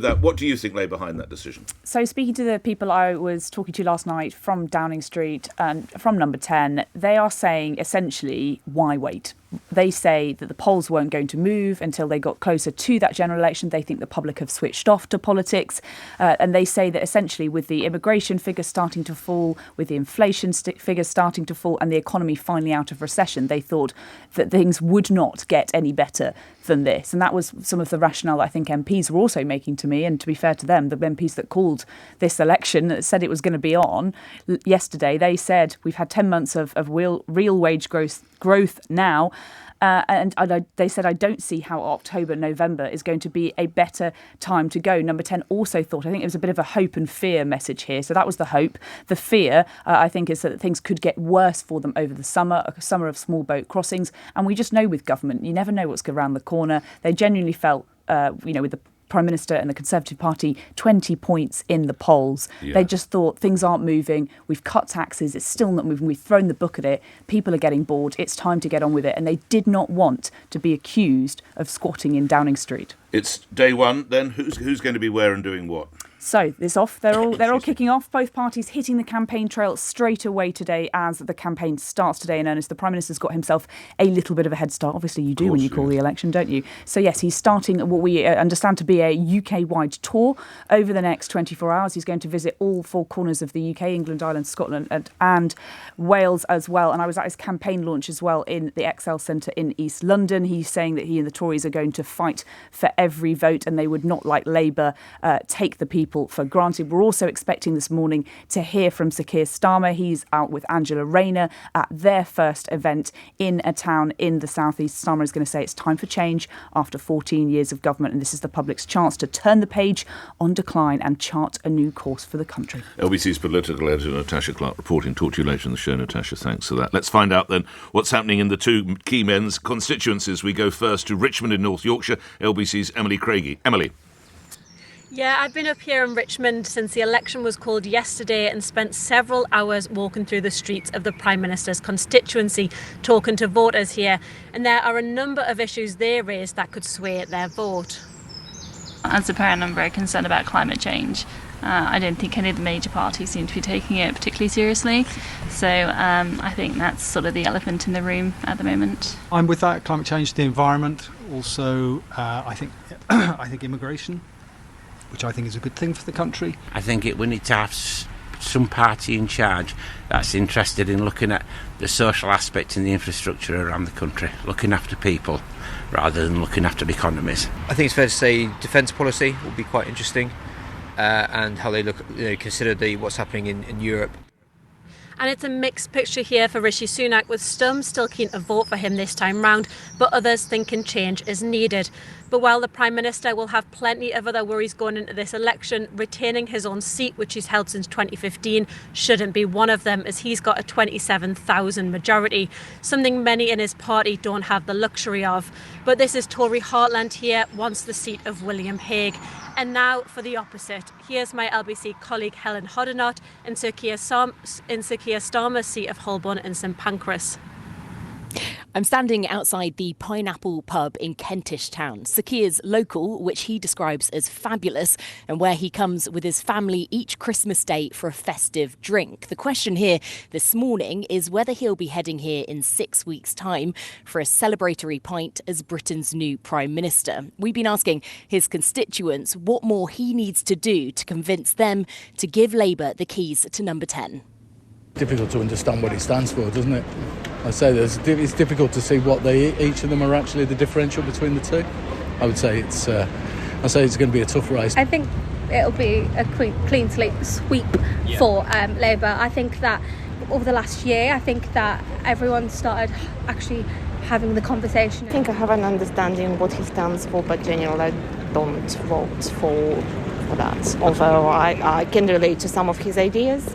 What do you think lay behind that decision? So speaking to the people I was talking to last night from Downing Street and from Number 10, they are saying essentially, why wait? They say that the polls weren't going to move until they got closer to that general election. They think the public have switched off to politics. And they say that essentially with the immigration figures starting to fall, with the inflation figures starting to fall and the economy finally out of recession, they thought that things would not get any better than this. And that was some of the rationale I think MPs were also making to me. And to be fair to them, the MPs that called this election said it was going to be on yesterday. They said we've had 10 months of real wage growth now. And they said, I don't see how October, November is going to be a better time to go. Number 10 also thought, I think it was a bit of a hope and fear message here. So that was the hope. The fear, I think, is that things could get worse for them over the summer, a summer of small boat crossings. And we just know with government, you never know what's around the corner. They genuinely felt, with the Prime Minister and the Conservative Party 20 points in the polls. Yeah. They just thought things aren't moving. We've cut taxes. It's still not moving. We've thrown the book at it. People are getting bored. It's time to get on with it. And they did not want to be accused of squatting in Downing Street. It's day one. Then who's going to be where and doing what? So this off. They're all kicking off. Both parties hitting the campaign trail straight away today as the campaign starts today in earnest. The Prime Minister's got himself a little bit of a head start. Obviously, you do when you call the election, don't you? So yes, he's starting what we understand to be a UK-wide tour over the next 24 hours. He's going to visit all four corners of the UK, England, Ireland, Scotland and Wales as well. And I was at his campaign launch as well in the Excel Centre in East London. He's saying that he and the Tories are going to fight for every vote and they would not, like Labour, take the people for granted. We're also expecting this morning to hear from Sir Keir Starmer. He's out with Angela Rayner at their first event in a town in the southeast. Starmer is going to say it's time for change after 14 years of government, and this is the public's chance to turn the page on decline and chart a new course for the country. LBC's political editor Natasha Clark reporting. Talk to you later in the show, Natasha. Thanks for that. Let's find out then what's happening in the two key men's constituencies. We go first to Richmond in North Yorkshire. LBC's Emily Craigie. Emily. Yeah, I've been up here in Richmond since the election was called yesterday and spent several hours walking through the streets of the Prime Minister's constituency, talking to voters here. And there are a number of issues they raised that could sway their vote. As a parent, I'm very concerned about climate change. I don't think any of the major parties seem to be taking it particularly seriously. So I think that's sort of the elephant in the room at the moment. I'm with that. Climate change, the environment. Also, I think immigration, which I think is a good thing for the country. I think we need to have some party in charge that's interested in looking at the social aspect and the infrastructure around the country, looking after people rather than looking after economies. I think it's fair to say defence policy will be quite interesting, and how they consider what's happening in Europe. And it's a mixed picture here for Rishi Sunak, with some still keen to vote for him this time round, but others thinking change is needed. But while the Prime Minister will have plenty of other worries going into this election, retaining his own seat, which he's held since 2015, shouldn't be one of them, as he's got a 27,000 majority, something many in his party don't have the luxury of. But this is Tory heartland here, once the seat of William Hague. And now for the opposite. Here's my LBC colleague Helen Hoddinott in Sir Keir Starmer's seat of Holborn in St Pancras. I'm standing outside the Pineapple pub in Kentish Town, Sir Keir's local, which he describes as fabulous, and where he comes with his family each Christmas Day for a festive drink. The question here this morning is whether he'll be heading here in 6 weeks' time for a celebratory pint as Britain's new Prime Minister. We've been asking his constituents what more he needs to do to convince them to give Labour the keys to number 10. Difficult to understand what it stands for, doesn't it? I say it's difficult to see what each of them are actually the differential between the two. I would say it's going to be a tough race. I think it'll be a clean slate sweep for Labour. I think that over the last year, I think that everyone started actually having the conversation. I think I have an understanding what he stands for, but generally I don't vote for that. Although I can relate to some of his ideas.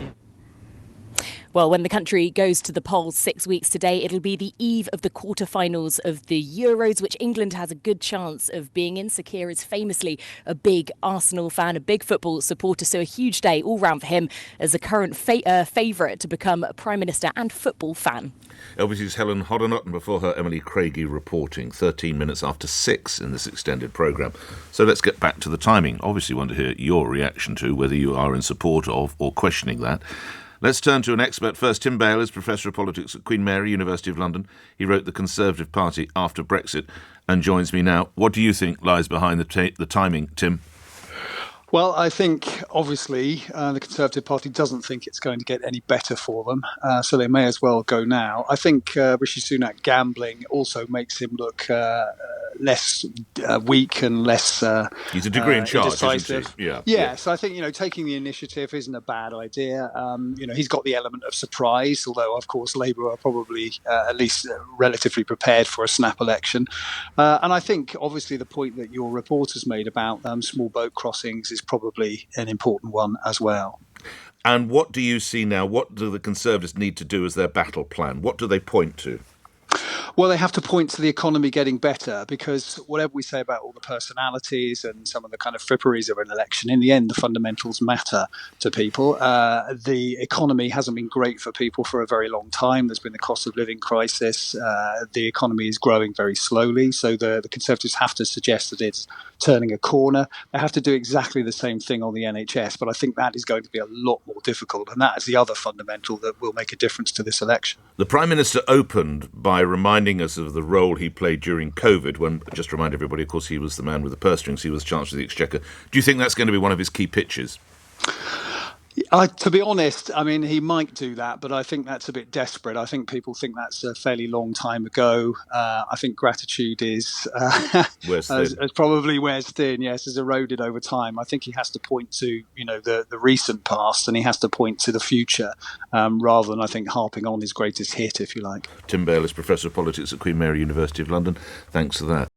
Well, when the country goes to the polls 6 weeks today, it'll be the eve of the quarterfinals of the Euros, which England has a good chance of being in. Sir Keir is famously a big Arsenal fan, a big football supporter, so a huge day all round for him as a current favourite to become Prime Minister and football fan. LBC's Helen Hoddenott, and before her, Emily Craigie reporting 13 minutes after 6 in this extended programme. So let's get back to the timing. Obviously want to hear your reaction to whether you are in support of or questioning that. Let's turn to an expert first. Tim Bale is Professor of Politics at Queen Mary, University of London. He wrote The Conservative Party After Brexit and joins me now. What do you think lies behind the timing, Tim? Well, I think, obviously, the Conservative Party doesn't think it's going to get any better for them, so they may as well go now. I think Rishi Sunak gambling also makes him look less weak and less he's a degree in charge, indecisive. Isn't he? Yeah, so I think, taking the initiative isn't a bad idea. He's got the element of surprise, although, of course, Labour are probably at least relatively prepared for a snap election. And I think, obviously, the point that your reporters made about small boat crossings is probably an important one as well. And what do you see now? What do the Conservatives need to do as their battle plan? What do they point to? Well, they have to point to the economy getting better, because whatever we say about all the personalities and some of the kind of fripperies of an election, in the end, the fundamentals matter to people. The economy hasn't been great for people for a very long time. There's been the cost of living crisis. The economy is growing very slowly. So the Conservatives have to suggest that it's turning a corner. They have to do exactly the same thing on the NHS. But I think that is going to be a lot more difficult. And that is the other fundamental that will make a difference to this election. The Prime Minister opened by reminding us of the role he played during COVID, when, just to remind everybody, of course, he was the man with the purse strings, he was Chancellor of the Exchequer. Do you think that's going to be one of his key pitches? To be honest, I mean, he might do that, but I think that's a bit desperate. I think people think that's a fairly long time ago. I think gratitude is as probably wears thin, yes, has eroded over time. I think he has to point to, the recent past, and he has to point to the future, rather than, I think, harping on his greatest hit, if you like. Tim Bale is Professor of Politics at Queen Mary, University of London. Thanks for that.